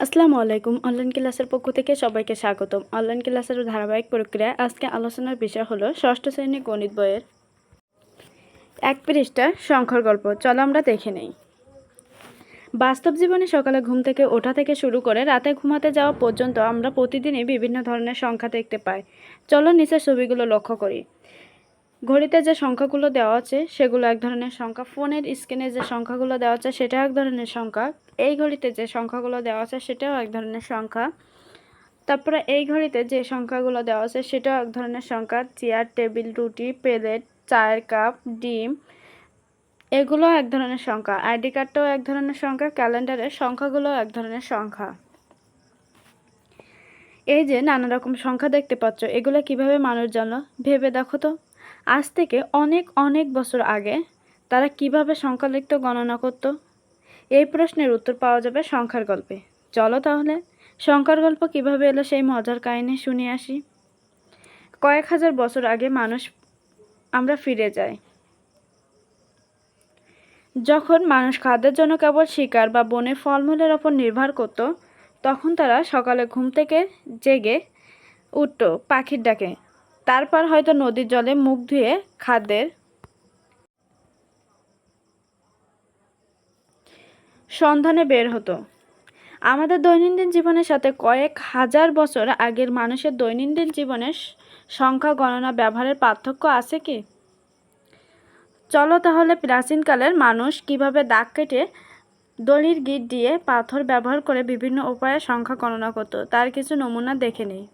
আসসালামু আলাইকুম। অনলাইন ক্লাসের পক্ষ থেকে সবাইকে স্বাগতম। অনলাইন ক্লাসের ধারাবাহিক প্রক্রিয়ায় আজকে আলোচনার বিষয় হলো ষষ্ঠ শ্রেণী গণিত বইয়ের 1 পৃষ্ঠার সংখ্যার গল্প। চলো আমরা দেখে নেই। বাস্তব জীবনে সকালে ঘুম থেকে ওঠা থেকে শুরু করে রাতে ঘুমাতে যাওয়া পর্যন্ত আমরা প্রতিদিনই বিভিন্ন ধরনের সংখ্যা দেখতে পাই। চলো নিচের ছবিগুলো লক্ষ্য করি। ঘড়িতে যে সংখ্যাগুলো দেওয়া আছে সেগুলো এক ধরনের সংখ্যা। ফোনের স্ক্রিনে যে সংখ্যাগুলো দেওয়া আছে সেটাও এক ধরনের সংখ্যা। এই ঘড়িতে যে সংখ্যাগুলো দেওয়া আছে সেটাও এক ধরনের সংখ্যা। তারপরে এই ঘড়িতে যে সংখ্যাগুলো দেওয়া আছে সেটাও এক ধরনের সংখ্যা। চেয়ার, টেবিল, রুটি, প্লেট, চায়ের কাপ, ডিম, এগুলো এক ধরনের সংখ্যা। আইডি কার্ডটাও এক ধরনের সংখ্যা। ক্যালেন্ডারের সংখ্যাগুলো এক ধরনের সংখ্যা। এই যে নানা রকম সংখ্যা দেখতে পাচ্ছ, এগুলো কিভাবে মানুষ জানলো ভেবে দেখো তো। আজ থেকে অনেক অনেক বছর আগে তারা কিভাবে সংখ্যা লিখত, গণনা করত? এই প্রশ্নের উত্তর পাওয়া যাবে সংখ্যার গল্পে। চলো তাহলে সংখ্যার গল্প কিভাবে এলো সেই মজার কাহিনী শুনে আসি। কয়েক হাজার বছর আগে আমরা ফিরে যাই। যখন মানুষ খাদ্যের জন্য কেবল শিকার বা বনে ফলমূলের ওপর নির্ভর করত, তখন তারা সকালে ঘুম থেকে জেগে উঠত পাখির ডাকে। তারপর হয়তো নদীর জলে মুখ ধুয়ে খাদ্যের সন্ধানে বের হতো। আমাদের দৈনন্দিন জীবনের সাথে কয়েক হাজার বছর আগের মানুষের দৈনন্দিন জীবনের সংখ্যা গণনা ব্যবহারের পার্থক্য আছে কি? চলো তাহলে প্রাচীনকালের মানুষ কিভাবে দাগ কেটে, দড়ির গিঁট দিয়ে, পাথর ব্যবহার করে বিভিন্ন উপায়ে সংখ্যা গণনা করত তার কিছু নমুনা দেখে নেই।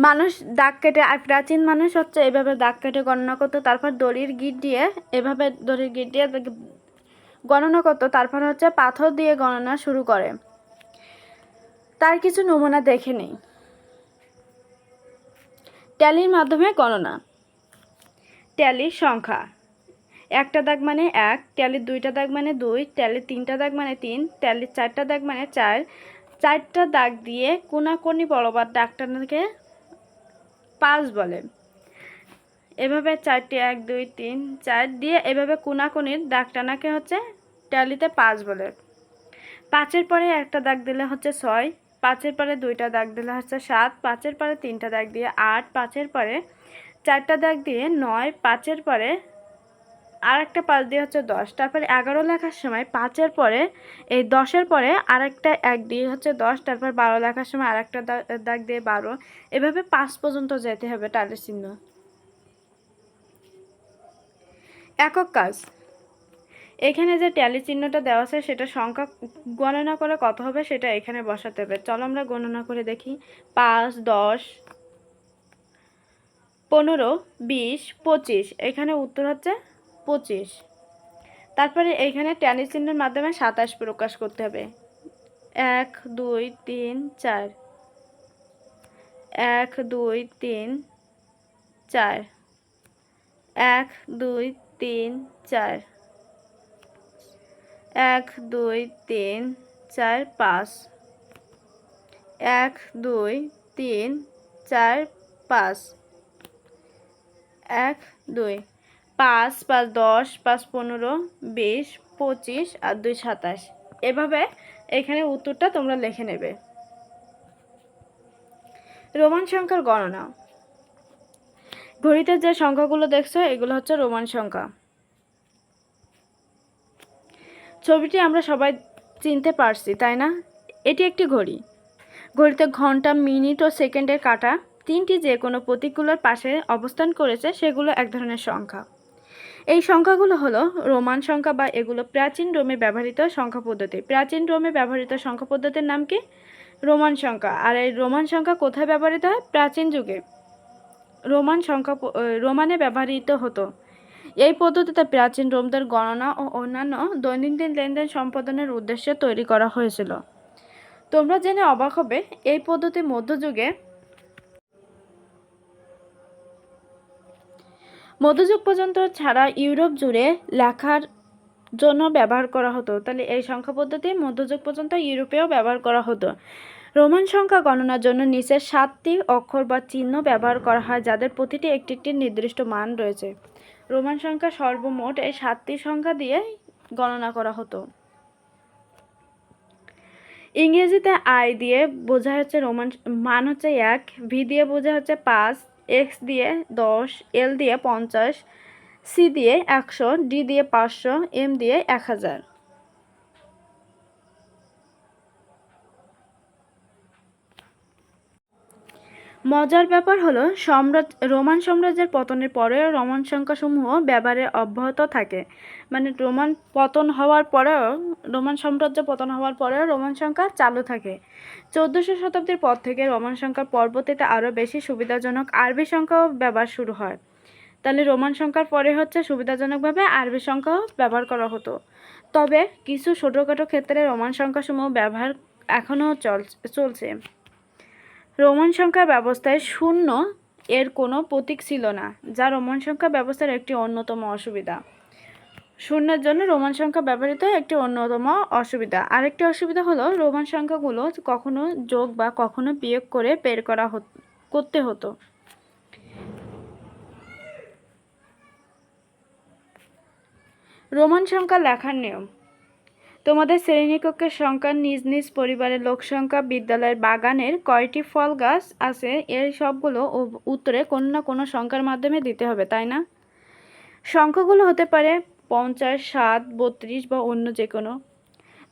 মানুষ দাগ কেটে, প্রাচীন মানুষ হচ্ছে এভাবে দাগ কেটে গণনা করতো। তারপর দড়ির গিঁট দিয়ে গণনা করতো। তারপর হচ্ছে পাথর দিয়ে গণনা শুরু করে। তার কিছু নমুনা দেখে নেই। ট্যালির মাধ্যমে গণনা। ট্যালির সংখ্যা: একটা দাগ মানে 1, ট্যালির দুইটা দাগ মানে 2, ট্যালির তিনটা দাগ মানে 3, ট্যালির চারটা দাগ মানে 4। চারটা দাগ দিয়ে কোনাকুনি বরাবর দাগটাকে 5 বলে। এভাবে 4টি 1 2 3 4 দিয়ে এভাবে কোনাকুনির দাগ টানাকে হচ্ছে ট্যালিতে 5 বলে। 5-এর পরে একটা দাগ দিলে হচ্ছে 6, 5-এর পরে দুইটা দাগ দিলে হচ্ছে 7, 5-এর পরে তিনটা দাগ দিয়ে 8, 5-এর পরে চারটা দাগ দিয়ে 9, 5-এর পরে আর একটা 5 দিয়ে হচ্ছে 10। তারপরে 11 লেখার সময় 5-এর পরে এই 10-এর পরে আর একটা 1 দিয়ে হচ্ছে 10। তারপর 12 লেখার সময় আর একটা দাগ দিয়ে 12। এভাবে 5 পর্যন্ত যেতে হবে টালির চিহ্ন। একক কাজ: এখানে যে ট্যালি চিহ্নটা দেওয়া আছে সেটা সংখ্যা গণনা করে কত হবে সেটা এখানে বসাতে হবে। চলো আমরা গণনা করে দেখি। 5, 10, 15, 20, 25। এখানে উত্তর হচ্ছে 25। তারপরে এইখানে ট্যালি চিহ্নের মাধ্যমে 27 প্রকাশ করতে হবে। 1 2 3 4, 1 2 3 4, 1 2 3 4, 1 2 3 4 5, 1 2 3 4 5, 1 2 5 5 10 5 15 20 25 আর 2 27। এভাবে এখানে উত্তরটা তোমরা লিখে নেবে। রোমান সংখ্যার গণনা। ঘড়িতে যে সংখ্যাগুলো দেখছো এগুলো হচ্ছে রোমান সংখ্যা। ছবিটি আমরা সবাই চিনতে পারছি, তাই না? এটি একটি ঘড়ি। ঘড়িতে ঘন্টা, মিনিট ও সেকেন্ডের কাঁটা তিনটি যে কোনো প্রতীকগুলোর পাশে অবস্থান করেছে সেগুলো এক ধরনের সংখ্যা। এই সংখ্যাগুলো হলো রোমান সংখ্যা বা এগুলো প্রাচীন রোমে ব্যবহৃত সংখ্যা পদ্ধতি। প্রাচীন রোমে ব্যবহৃত সংখ্যা পদ্ধতির নাম কি? রোমান সংখ্যা। আর এই রোমান সংখ্যা কোথায় ব্যবহৃত হয়? প্রাচীন যুগে রোমানে ব্যবহৃত হতো। এই পদ্ধতিতে প্রাচীন রোমদের গণনা ও অন্যান্য দৈনন্দিন লেনদেন সম্পাদনের উদ্দেশ্যে তৈরি করা হয়েছিল। তোমরা জেনে অবাক হবে, এই পদ্ধতি মধ্যযুগ পর্যন্ত ছাড়া ইউরোপ জুড়ে লেখার জন্য ব্যবহার করা হতো। তাহলে এই সংখ্যা পদ্ধতি মধ্যযুগ পর্যন্ত ইউরোপেও ব্যবহার করা হতো। রোমান সংখ্যা গণনার জন্য নিচের 7টি অক্ষর বা চিহ্ন ব্যবহার করা হয়, যাদের প্রতিটি একটি একটি নির্দিষ্ট মান রয়েছে। রোমান সংখ্যা সর্বমোট এই 7টি সংখ্যা দিয়ে গণনা করা হতো। ইংরেজিতে আই দিয়ে বোঝা হচ্ছে রোমান মান হচ্ছে 1, ভি দিয়ে বোঝা হচ্ছে 5, এক্স দিয়ে 10, এল দিয়ে 50, সি দিয়ে 100, ডি দিয়ে 500, এম দিয়ে 1000। মজার ব্যাপার হলো রোমান সাম্রাজ্যের পতনের পরেও রোমান সংখ্যাসমূহ ব্যবহারে অব্যাহত থাকে। মানে রোমান সাম্রাজ্য পতন হওয়ার পরেও রোমান সংখ্যা চালু থাকে। 1400 শতাব্দীর পর থেকে রোমান সংখ্যার পরবর্তীতে আরও বেশি সুবিধাজনক আরবি সংখ্যাও ব্যবহার শুরু হয়। তাহলে রোমান সংখ্যার পরে হচ্ছে সুবিধাজনকভাবে আরবি সংখ্যাও ব্যবহার করা হতো। তবে কিছু ছোটোখাটো ক্ষেত্রে রোমান সংখ্যাসমূহ ব্যবহার এখনও চলছে। রোমান সংখ্যা ব্যবস্থায় শূন্য এর কোনো প্রতীক ছিল না, যা রোমান সংখ্যা ব্যবস্থার একটি অন্যতম অসুবিধা। শূন্যের জন্য রোমান সংখ্যা ব্যবহৃত একটি অন্যতম অসুবিধা। আরেকটি অসুবিধা হলো রোমান সংখ্যাগুলো কখনো যোগ বা কখনো বিয়োগ করে বের করতে হতো। রোমান সংখ্যা লেখার নিয়ম। তোমাদের শ্রেণীকক্ষের সংখ্যা, নিজ নিজ পরিবারের লোক সংখ্যা, বিদ্যালয়ের বাগানের কয়টি ফল গাছ আছে, এর সবগুলো উত্তরে কোনো না কোনো সংখ্যার মাধ্যমে দিতে হবে, তাই না? সংখ্যাগুলো হতে পারে 50, 7, 32 বা অন্য যে কোনো।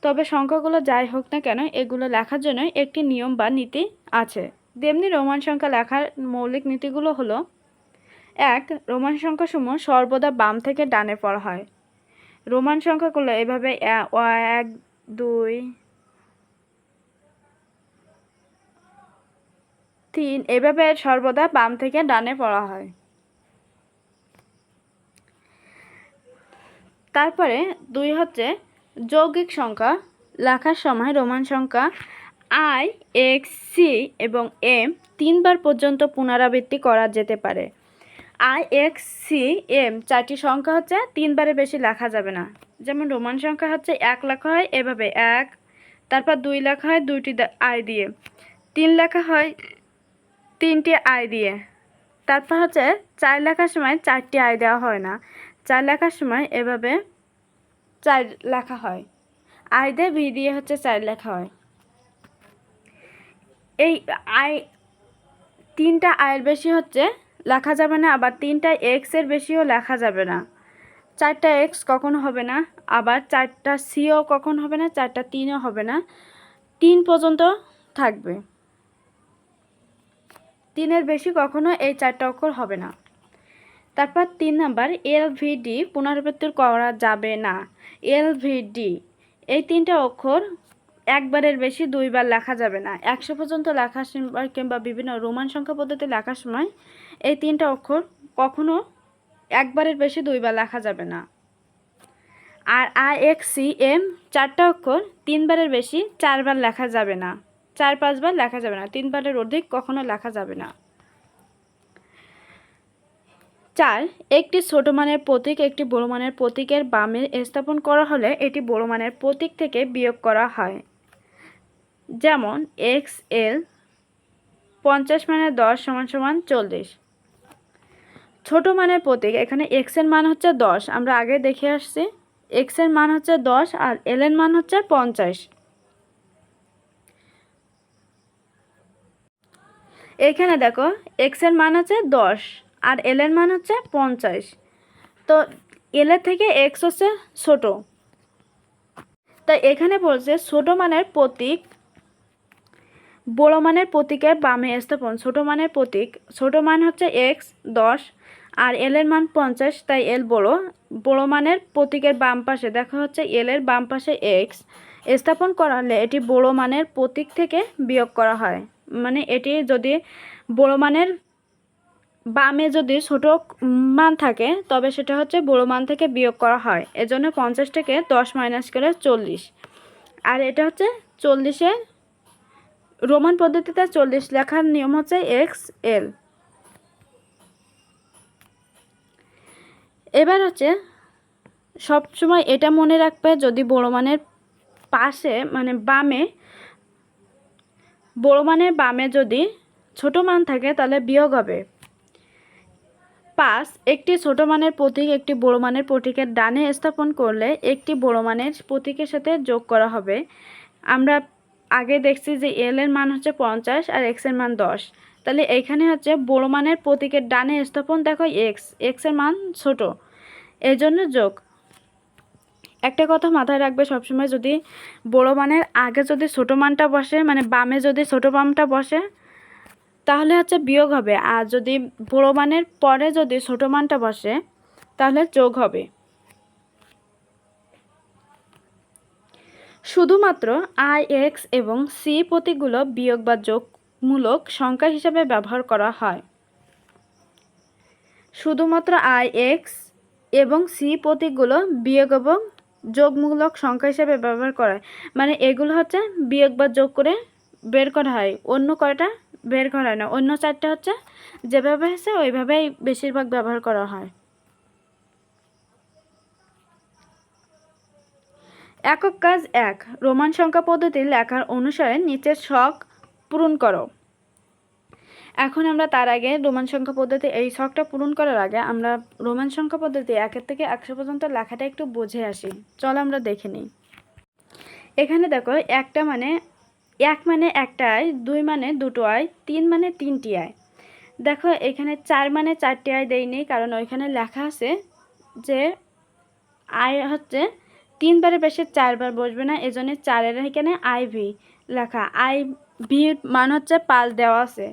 তবে সংখ্যাগুলো যাই হোক না কেন, এগুলো লেখার জন্য একটি নিয়ম বা নীতি আছে। তেমনি রোমান সংখ্যা লেখার মৌলিক নীতিগুলো হলো: 1. রোমান সংখ্যাসমূহ সর্বদা বাম থেকে ডানে পড়া হয়। রোমান সংখ্যাগুলো এভাবে 1, 2, 3 এভাবে সর্বদা বাম থেকে ডানে পড়া হয়। তারপরে 2 হচ্ছে যৌগিক সংখ্যা লেখার সময় রোমান সংখ্যা আই, এক্স, সি এবং এম 3 বার পর্যন্ত পুনরাবৃত্তি করা যেতে পারে। আই, এক্স, সি, এম 4টি সংখ্যা হচ্ছে 3 বারের বেশি লেখা যাবে না। যেমন রোমান সংখ্যা হচ্ছে 1 লেখা হয় এভাবে 1, তারপর 2 লেখা হয় 2টি আই দিয়ে, 3 লেখা হয় 3টি আই দিয়ে, তারপর হচ্ছে 4 লেখার সময় 4টি আই দেওয়া হয় না, 4 লেখার সময় এভাবে 4 লেখা হয়। আই দিয়ে ভি দিয়ে হচ্ছে 4 লেখা হয়। এই আই 3টা আয়ের বেশি হচ্ছে লেখা যাবে না, আবার 3টা এক্সের বেশিও লেখা যাবে না। 4টা এক্স কখনো হবে না, আবার 4টা সিও কখনো হবে না, 4টা 3ও হবে না। 3 পর্যন্ত থাকবে, 3-এর বেশি কখনো এই 4টা অক্ষর হবে না। তারপর 3 নাম্বার এলভিডি পুনরাবৃত্তি করা যাবে না। এলভিডি এই 3টা অক্ষর একবারের বেশি 2 বার লেখা যাবে না। 100 পর্যন্ত লেখার সময় কিংবা বিভিন্ন রোমান সংখ্যা পদ্ধতি লেখার সময় এই 3টা অক্ষর কখনো একবারের বেশি 2 বার লেখা যাবে না। আর আই, এক্স, সি, এম 4টা অক্ষর 3 বারের বেশি 4 বার লেখা যাবে না, 4-5 বার লেখা যাবে না, 3 বারের অধিক কখনো লেখা যাবে না। 4. একটি ছোট মানের প্রতীক একটি বড় মানের প্রতীকের বামে স্থাপন করা হলে এটি বড় মানের প্রতীক থেকে বিয়োগ করা হয়। যেমন XL 50 মানে 10 = 40। ছোট মানের প্রতীক এখানে x এর মান হচ্ছে 10, আমরা আগে দেখে আসছি x এর মান হচ্ছে 10 আর l এর মান হচ্ছে 50। এখানে দেখো x এর মান হচ্ছে 10 আর l এর মান হচ্ছে 50, তো l এর থেকে x হচ্ছে ছোট, তাই এখানে বলছে ছোট মানের প্রতীক বড় মানের প্রতীকের বামে স্থাপন। ছোট মানের প্রতীক ছোট মান হচ্ছে x 10 আর l এর মান 50, তাই l বড় মানের প্রতীকের বাম পাশে দেখা হচ্ছে l এর বাম পাশে x স্থাপন করা হলে এটি বড় মানের প্রতীক থেকে বিয়োগ করা হয়। মানে এটি যদি বড় মানের বামে যদি ছোট মান থাকে তবে সেটা হচ্ছে বড় মান থেকে বিয়োগ করা হয়। এজন্য 50 থেকে 10 মাইনাস করে 40, আর এটা হচ্ছে 40-এ রোমান পদ্ধতিতে 40 লেখার নিয়ম হচ্ছে XL। এবার হচ্ছে সবসময় এটা মনে রাখবে, যদি বড় মানের পাশে মানে বামে বড় মানের বামে যদি ছোট মান থাকে তাহলে বিয়োগ হবে। 5. একটি ছোট মানের প্রতীক একটি বড় মানের প্রতীকের ডানে স্থাপন করলে একটি বড় মানের প্রতীকের সাথে যোগ করা হবে। আমরা আগে দেখছি যে এল এর মান হচ্ছে 50 আর এক্স এর মান 10, তাহলে এইখানে হচ্ছে বড় মানের প্রতীকের ডানে স্থাপন দেখো এক্স এর মান ছোট, এই জন্য যোগ। একটা কথা মাথায় রাখবে সবসময়, যদি বড় মানের আগে যদি ছোট মানটা বসে, মানে বামে যদি ছোট মানটা বসে তাহলে হচ্ছে বিয়োগ হবে, আর যদি বড় মানের পরে যদি ছোট মানটা বসে তাহলে যোগ হবে। শুধুমাত্র আই, এক্স এবং সি প্রতীকগুলো বিয়োগ বা যোগমূলক সংখ্যা হিসাবে ব্যবহার করা হয়। শুধুমাত্র আই, এক্স এবং সি প্রতীকগুলো বিয়োগ এবং যোগমূলক সংখ্যা হিসাবে ব্যবহার করা হয়, মানে এগুলো হচ্ছে বিয়োগ বা যোগ করে বের করা হয়, অন্য কয়টা বের করা হয় না। অন্য চারটা হচ্ছে যেভাবে আছে ওইভাবেই বেশিরভাগ ব্যবহার করা হয়। একক কাজ 1, রোমান সংখ্যা পদ্ধতি লেখার অনুসারে নিচের ছক পূরণ করো। এখন আমরা তার আগে রোমান সংখ্যা পদ্ধতি এই ছকটা পূরণ করার আগে আমরা রোমান সংখ্যা পদ্ধতি 1 থেকে 100 পর্যন্ত লেখাটা একটু বুঝে আসি। চলো আমরা দেখে নিই। এখানে দেখো একটা মানে 1 মানে একটা আয়, 2 মানে দুটো আয়, 3 মানে তিনটি আয়। দেখো এখানে 4 মানে 4টি আয় দেয়নি, কারণ ওইখানে লেখা আছে যে আয় হচ্ছে 3 বারের বেশি 4 বার বসবে না, এজন্য 4 এর এখানে আই ভি লেখা। আই ভির মান হচ্ছে 5 দেওয়া আছে।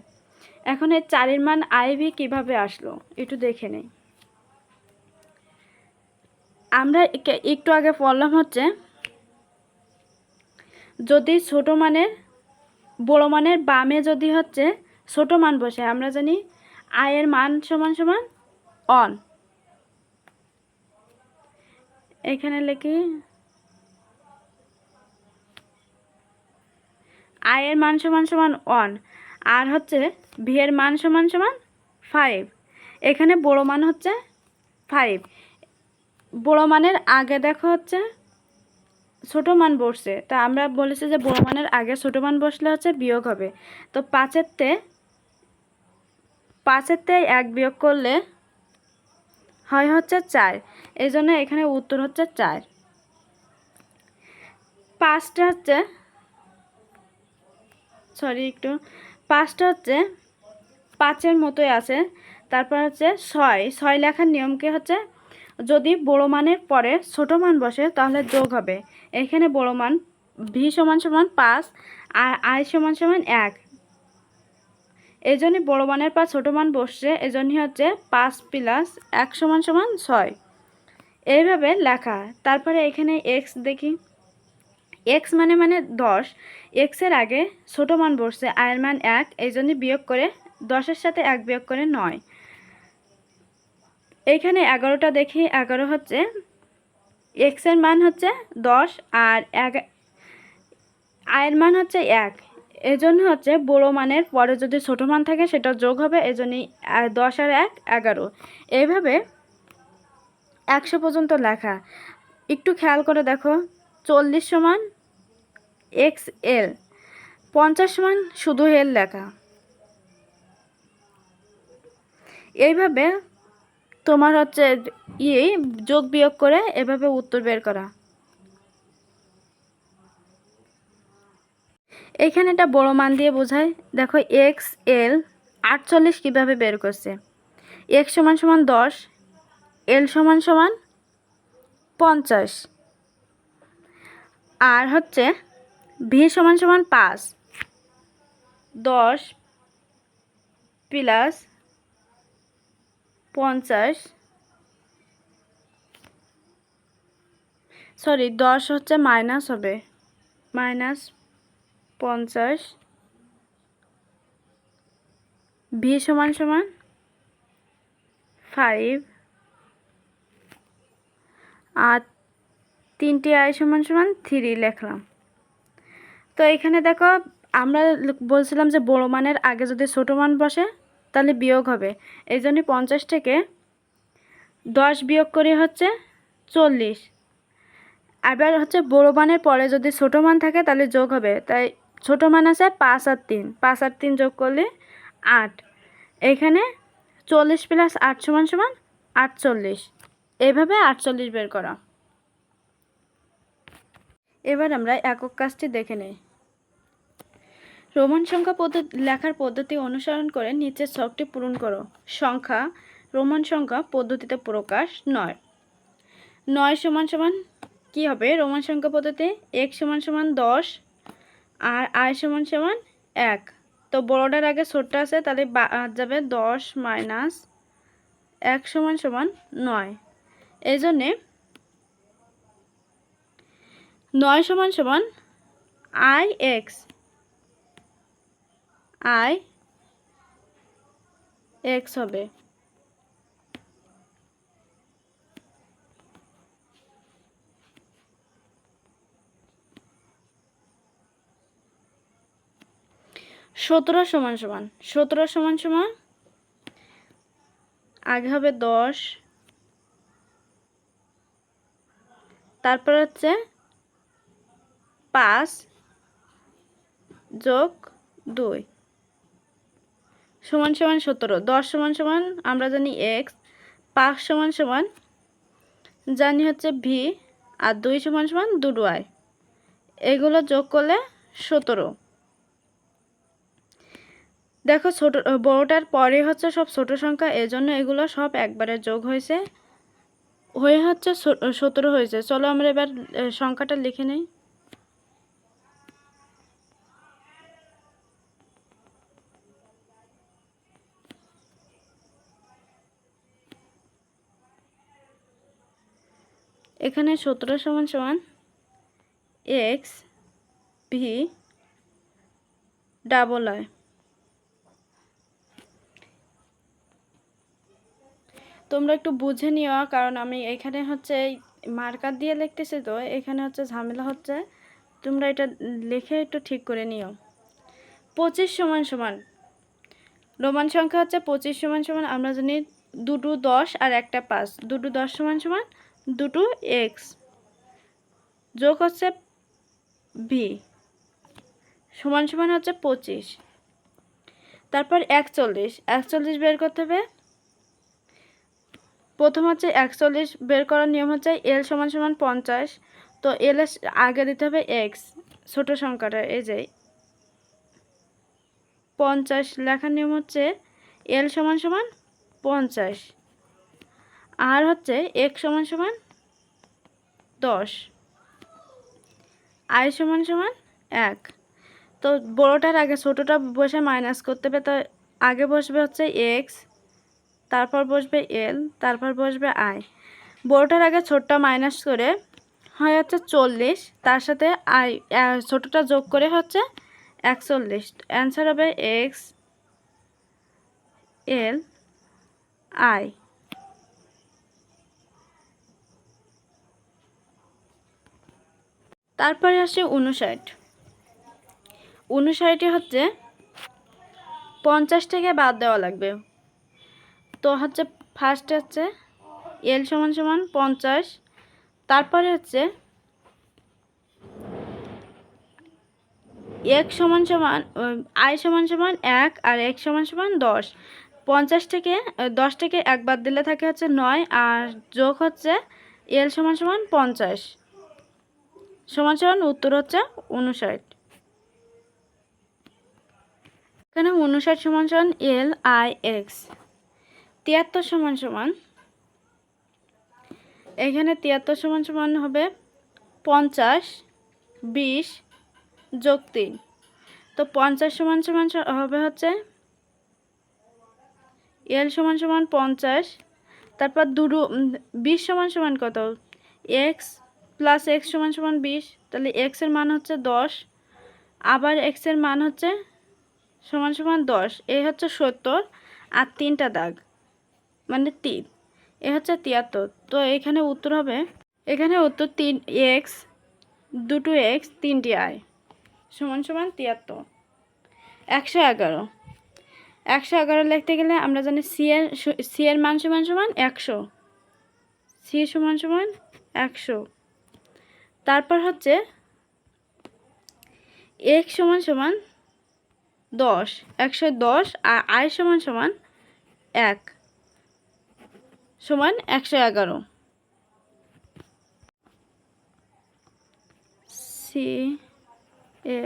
এখন এই 4 এর মান আই ভি কীভাবে আসলো একটু দেখে নেই। আমরা একটু আগে পড়লাম হচ্ছে যদি ছোট মানের বড় মানের বামে যদি হচ্ছে ছোট মান বসে, আমরা জানি আয়ের মান সমান সমান অন। এখানে লিখি আয়ের মান সমান সমান 1 আর হচ্ছে ভি এর মান সমান সমান 5। এখানে বড় মান হচ্ছে 5, বড় মানের আগে দেখো হচ্ছে ছোট মান বসছে, তা আমরা বলেছি যে বড় মানের আগে ছোট মান বসলে হচ্ছে বিয়োগ হবে। তো 5-তে 1 বিয়োগ করলে হয় হচ্ছে 4, এই জন্য এখানে উত্তর হচ্ছে 4। 5টা হচ্ছে পাঁচটা হচ্ছে 5-এর মতোই আছে। তারপর হচ্ছে 6 লেখার নিয়মকে হচ্ছে যদি বড় মানের পরে ছোট মান বসে তাহলে যোগ হবে। এখানে বড় মান ভি সমান সমান 5 আর আই সমান সমান 1, এই জন্যই বড় মানের পর ছোট মান বসছে, এই জন্যই হচ্ছে 5 + 1 সমান সমান 6, এইভাবে লেখা। তারপরে এখানে এক্স দেখি, এক্স মানে 10, এক্সের আগে ছোট মান বসছে, আয়ের মান 1, এই জন্য বিয়োগ করে 10-এর সাথে 1 বিয়োগ করে 9। এইখানে 11টা দেখি, 11 হচ্ছে এক্সের মান হচ্ছে 10 আর আয়ের মান হচ্ছে 1, এজন্য হচ্ছে বড় মানের পরে যদি ছোট মান থাকে সেটা যোগ হবে, এজন্যই 10 আর 1 11। এইভাবে 100 পর্যন্ত লেখা। একটু খেয়াল করে দেখো, 40 সমান এক্স এল, 50 সমান শুধু এল লেখা। এইভাবে তোমার হচ্ছে যোগ বিয়োগ করে এভাবে উত্তর বের করা। এইখানে একটা বড় মান দিয়ে বোঝায়, দেখো এক্স এল 48 কীভাবে বের করছে। এক্স সমান সমান 10, এল সমান সমান 50 আর হচ্ছে ভি সমান সমান 5, 10 + 50 10 হচ্ছে মাইনাস হবে, -50 ভি সমান সমান 5 আর 3টি আই সমান সমান 3 লিখলাম। তো এখানে দেখো আমরা বলছিলাম যে বড় মানের আগে যদি ছোট মান বসে তাহলে বিয়োগ হবে, এই জন্য 50 থেকে 10 বিয়োগ করে হচ্ছে 40। আবার হচ্ছে বড় মানের পরে যদি ছোট মান থাকে তাহলে যোগ হবে, তাই ছোট মান আছে 5 আর 3, 5 আর 3 যোগ করলে 8। এখানে 40 + 8 সমান সমান 48, এইভাবে 48 বের করা। এবার আমরা একক কাজটি দেখে নেই। রোমান সংখ্যা লেখার পদ্ধতি অনুসরণ করে নিচের ছকটি পূরণ করো। সংখ্যা রোমান সংখ্যা পদ্ধতিতে প্রকাশ 9। 9 সমান সমান কী হবে রোমান সংখ্যা পদ্ধতি? x সমান সমান 10 আর i সমান সমান 1। তো বড়টার আগে ছোটটা আছে, তাহলে বাদ যাবে 10 মাইনাস 1 সমান সমান 9। এই জন্যে 9 সমান সমান ix হবে। সতেরো সমান সমান আগে হবে 10, তারপর হচ্ছে 5 যোগ 2 সমান সমান 17। 10 সমান সমান আমরা জানি x, 5 সমান সমান জানি হচ্ছে v, আর 2 সমান সমান 2y। এগুলো যোগ করলে 17। দেখো ছোট বড়টার পরে হচ্ছে সব ছোট সংখ্যা, এজন্য এগুলো সব একবারে যোগ হয়েছে, হয়ে হচ্ছে 17 হয়েছে। চলো আমরা এবার সংখ্যাটা লিখে নেই। এখানে 17 সমান সমান x v ডাবল i। তোমরা একটু বুঝে নিও, কারণ আমি এখানে হচ্ছে মার্কার দিয়ে লিখতেছি, তো এখানে হচ্ছে ঝামেলা হচ্ছে, তোমরা এটা লিখে একটু ঠিক করে নিও। 25 সমান সমান রোমান সংখ্যা হচ্ছে 25 সমান সমান আমরা জানি 2 10 আর একটা 5। 2 10 সমান সমান 2 x যোগ হচ্ছে v সমান সমান হচ্ছে 25। তারপর 41 বের করতে হবে। প্রথম হচ্ছে 41 বের করার নিয়ম হচ্ছে l সমান সমান 50। তো l এর আগে দিতে হবে x, ছোট সংখ্যাটা এই যে 50 লেখার নিয়ম হচ্ছে l সমান সমান 50 আর হচ্ছে x সমান সমান 10, i সমান সমান 1। তো বড়টার আগে ছোটটা বসে মাইনাস করতে হবে, তো আগে বসবে হচ্ছে x, তারপর বসবে l, তারপর বসবে i। বড়টার আগে ছোটটা মাইনাস করে হয় হচ্ছে 40, তার সাথে i ছোটটা যোগ করে হচ্ছে 41। অ্যান্সার হবে x l i। তারপরে আসে 59। 59 হচ্ছে 50 থেকে বাদ দেওয়া লাগবে। তো হচ্ছে ফার্স্টে হচ্ছে l সমান সমান 50, তারপরে হচ্ছে x সমান সমান i সমান সমান 1 আর x সমান সমান 10। 50 থেকে 10 থেকে 1 বাদ দিলে থাকে হচ্ছে 9, আর যোগ হচ্ছে l সমান সমান 50 সমান সমান উত্তর হচ্ছে 59। এখানে 59 সমান সমান l i x। 73 সমান সমান এখানে 73 সমান সমান হবে 50 20 যোগ 3। তো 50 সমান সমান হবে হচ্ছে l সমান সমান 50, তারপর 20 সমান সমান কত? x প্লাস x সমান সমান 20, তাহলে x এর মান হচ্ছে 10, আবার x এর মান হচ্ছে সমান সমান 10। এই হচ্ছে 70 আর 3টা দাগ মানে 3, এ হচ্ছে 73। তো এখানে উত্তর হবে, এখানে উত্তর 3x 2x 3টি i সমান সমান 73। 111। 111 লিখতে গেলে আমরা জানি সি এর মান সমান সমান 100, সি সমান সমান 100। তারপর হচ্ছে x সমান সমান 10, 110 আর i সমান সমান 1 সমান 111। C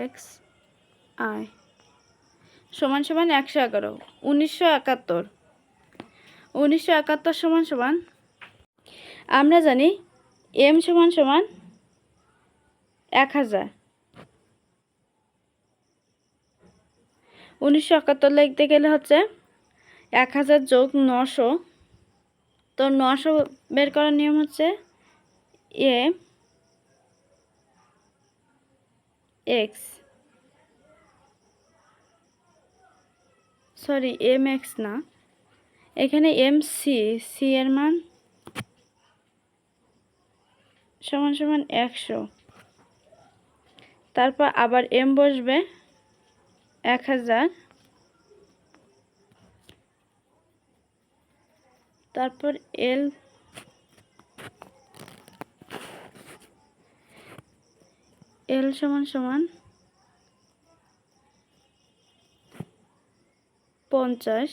X I. সমান সমান 111। 1971। 1971 সমান সমান আমরা জানি m সমান সমান 1000। 1971 লিখতে গেলে হচ্ছে 1000 যোগ 900। তো 900 বের করার নিয়ম হচ্ছে m x, সরি mx না, এখানে mc, c এর মান সমান সমান 100। তারপর আবার m বসবে 1000, তারপর l সমান সমান 50।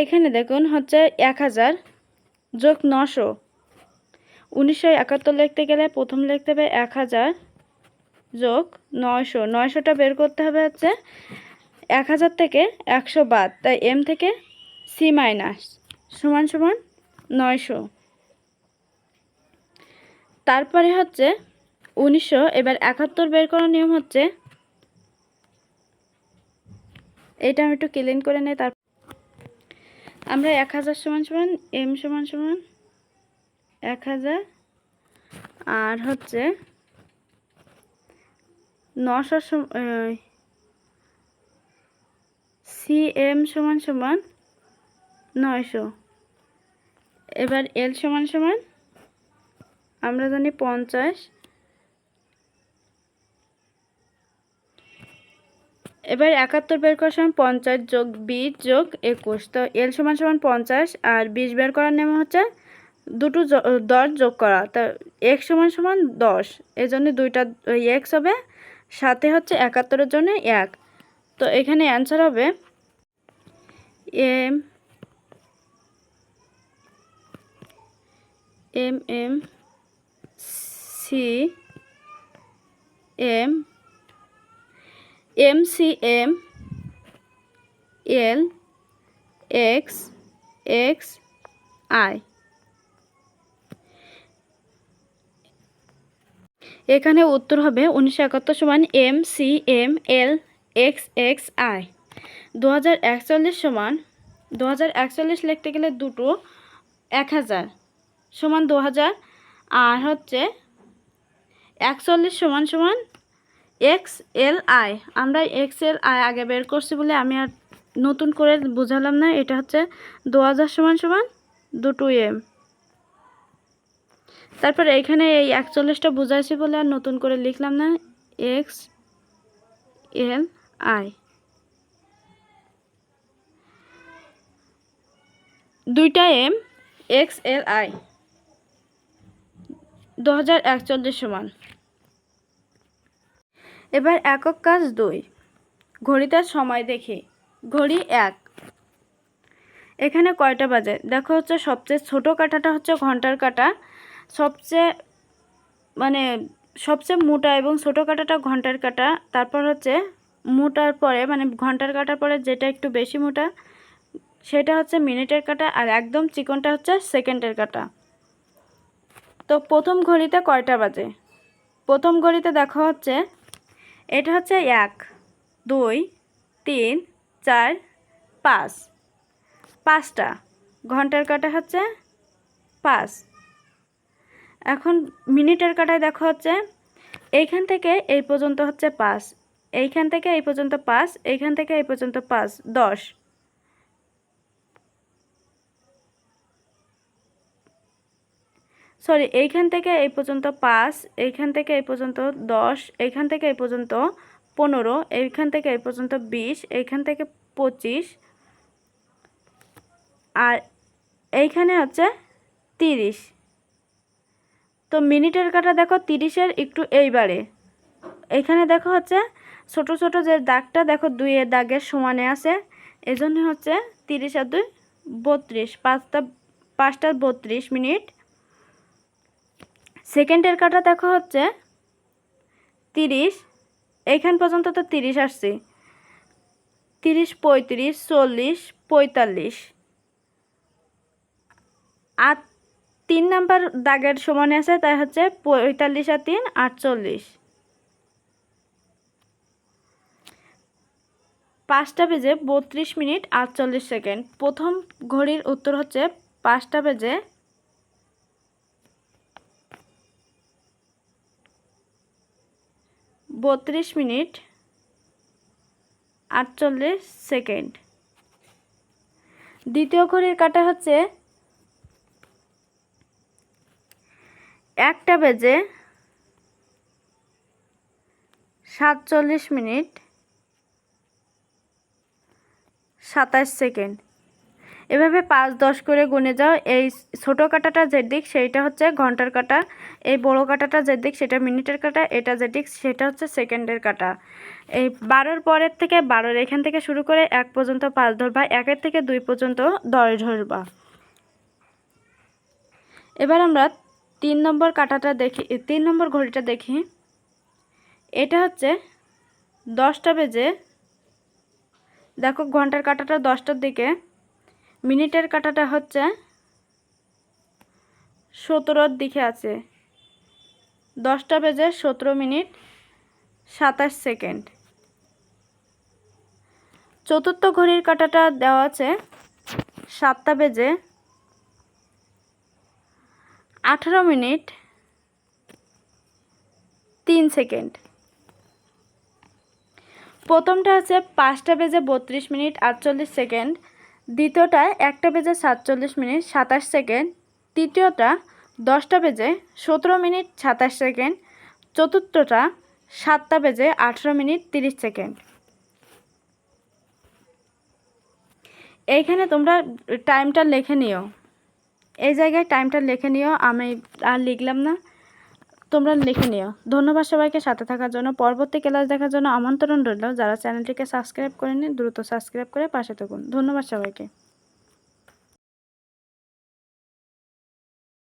এখানে দেখুন হচ্ছে 1000 যোগ 900। 1971 লিখতে গেলে প্রথম লিখতে হবে 1000 যোগ 900। 900টা বের করতে হবে হচ্ছে 1000 থেকে 100 বাদ, তাই m থেকে c মাইনাস সমান সমান 900। তারপরে হচ্ছে 1900। এবার 71 বের করার নিয়ম হচ্ছে, এটা আমি একটু ক্লিন করে নেই। তারপর আমরা 1000 সমান সমান m সমান সমান 1000 আর হচ্ছে 900 cm সমান সমান 900। এবার l সমান সমান আমরা জানি 50। এবার 71 বের করার সময় 50 যোগ 20 যোগ 21। তো l সমান সমান 50 আর 20 বের করার নিয়ম হচ্ছে দুটো 10 যোগ করা। তো x সমান সমান 10, এই জন্য দুইটা x হবে, সাথে হচ্ছে 71 জন্য 1। তো এখানে অ্যান্সার হবে MCM L X X I। এখানে উত্তর হবে 1971 সমান MCM L X X I। 2041 সমান 2041 লিখতে গেলে দুটো 1000 সমান 2000 আর হচ্ছে 41 সমান সমান XLI। আমরা XLI আগে বের করছি বলে আমি আর নতুন করে বোঝালাম না। এটা হচ্ছে 2000 সমান সমান দুটো m। তারপর এখানে এই 41টা বোঝাইছি বলে আর নতুন করে লিখলাম না, XLI। দুইটা m XLI। 2041 সমান। এবার একক কাজ 2, ঘড়িতে সময় দেখি। ঘড়ি 1। এখানে কয়টা বাজে দেখো হচ্ছে সবচেয়ে ছোট কাঁটাটা হচ্ছে ঘন্টার কাঁটা, সবচেয়ে মোটা এবং ছোট কাঁটাটা ঘন্টার কাঁটা। তারপর হচ্ছে মোটার পরে মানে ঘন্টার কাঁটার পরে যেটা একটু বেশি মোটা সেটা হচ্ছে মিনিটের কাঁটা, আর একদম চিকনটা হচ্ছে সেকেন্ডের কাঁটা। তো প্রথম ঘড়িতে কয়টা বাজে? প্রথম ঘড়িতে দেখা হচ্ছে এটা হচ্ছে 1 2 3 4 5, 5টা ঘন্টার কাঁটা হচ্ছে 5। এখন মিনিটের কাঁটায় দেখা হচ্ছে এইখান থেকে এই পর্যন্ত হচ্ছে 5, এইখান থেকে এই পর্যন্ত 5, এইখান থেকে এই পর্যন্ত 5, 10। সরি, এইখান থেকে এই পর্যন্ত 5, এইখান থেকে এই পর্যন্ত 10, এইখান থেকে এই পর্যন্ত 15, এইখান থেকে এই পর্যন্ত 20, এইখান থেকে 25, আর এইখানে হচ্ছে 30। তো মিনিটের কাঁটা দেখো 30-এর একটু এইবারে এইখানে দেখো হচ্ছে ছোট ছোট যে দাগটা দেখো 2 এর দাগের সমানে আছে, এজন্য হচ্ছে 30 আর 2 32, 5টা 32 মিনিট। সেকেন্ডের কাঁটা দেখো হচ্ছে 30 এইখান পর্যন্ত তো 30 আসছে, 30, 35, 40, 45। আর 3 নাম্বার দাগের সমানে আছে, তাই হচ্ছে 45 আর 3 48। 5টা বেজে 32 মিনিট 48 সেকেন্ড। প্রথম ঘড়ির উত্তর হচ্ছে 5টা বেজে 32 মিনিট 48 সেকেন্ড। দ্বিতীয় ঘড়ির কাঁটা হচ্ছে 1টা বেজে 47 মিনিট 27 সেকেন্ড। এভাবে 5, 10 করে গুনে যাও। এই ছোট কাঁটাটা যে দিক সেইটা হচ্ছে ঘন্টার কাঁটা, এই বড় কাঁটাটা যে দিক সেটা মিনিটের কাঁটা, এটা যে দিক সেটা হচ্ছে সেকেন্ডের কাঁটা। এই 12-র পরের থেকে 12-র এখান থেকে শুরু করে 1 পর্যন্ত 5 ধরবা, 1-এর থেকে 2 পর্যন্ত 10 ধরবা। এবার আমরা 3 নম্বর কাঁটাটা দেখি, 3 নম্বর ঘড়িটা দেখি। এটা হচ্ছে 10টা বেজে, দেখো ঘন্টার কাঁটাটা 10টার দিকে, মিনিটের কাঁটাটা হচ্ছে 17-র দিকে আছে। 10টা বেজে 17 মিনিট 27 সেকেন্ড। চতুর্থ ঘড়ির কাঁটাটা দেওয়া আছে 7টা বেজে 18 মিনিট 3 সেকেন্ড। প্রথমটা হচ্ছে 5টা বেজে 32 মিনিট 48 সেকেন্ড। দ্বিতীয়টা 1টা বেজে 47 মিনিট 27 সেকেন্ড। তৃতীয়টা 10টা বেজে 17 মিনিট 27 সেকেন্ড। চতুর্থটা 7টা বেজে 18 মিনিট 30 সেকেন্ড। এইখানে তোমরা টাইমটা লিখে নিও, এই জায়গায় টাইমটা লিখে নিও, আমি আর লিখলাম না, তোমরা লিখে নিও। ধন্যবাদ সবাইকে সাথে থাকার জন্য। পরবর্তী ক্লাস দেখার জন্য আমন্ত্রণ রইল। যারা চ্যানেলটিকে সাবস্ক্রাইব করেনি দ্রুত সাবস্ক্রাইব করে পাশে থাকুন। ধন্যবাদ সবাইকে।